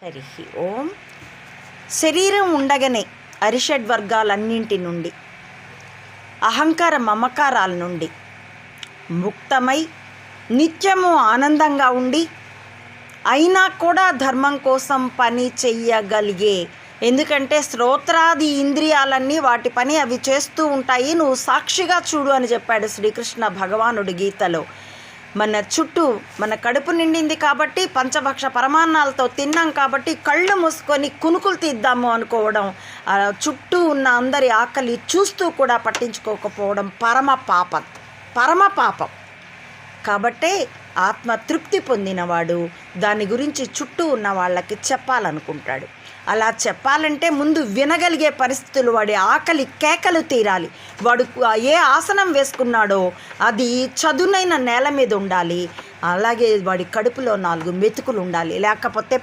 హరి ఓం. శరీరం ఉండగానే అరిషడ్ వర్గాలన్నింటి నుండి, అహంకార మమకారాల నుండి ముక్తమై నిత్యము ఆనందంగా ఉండి, అయినా కూడా ధర్మం కోసం పని చెయ్యగలిగే, ఎందుకంటే శ్రోత్రాది ఇంద్రియాలన్నీ వాటి పని అవి చేస్తూ ఉంటాయి, నువ్వు సాక్షిగా చూడు అని చెప్పాడు శ్రీకృష్ణ భగవానుడు గీతలో. మన చుట్టూ మన కడుపు నిండింది కాబట్టి, పంచభక్ష పరమాన్నాలతో తిన్నాం కాబట్టి కళ్ళు మూసుకొని కునుకులు తీద్దాము అనుకోవడం, చుట్టూ ఉన్న అందరి ఆకలి చూస్తూ కూడా పట్టించుకోకపోవడం పరమ పాపం. కాబట్టే ఆత్మతృప్తి పొందినవాడు దాని గురించి చుట్టూ ఉన్న వాళ్ళకి చెప్పాలనుకుంటాడు. అలా చెప్పాలంటే ముందు వినగలిగే పరిస్థితులు, వాడి ఆకలి కేకలు తీరాలి. వాడు ఏ ఆసనం వేసుకున్నాడో అది చదునైన నేల మీద ఉండాలి. అలాగే వాడి కడుపులో 4 మెతుకులు ఉండాలి, లేకపోతే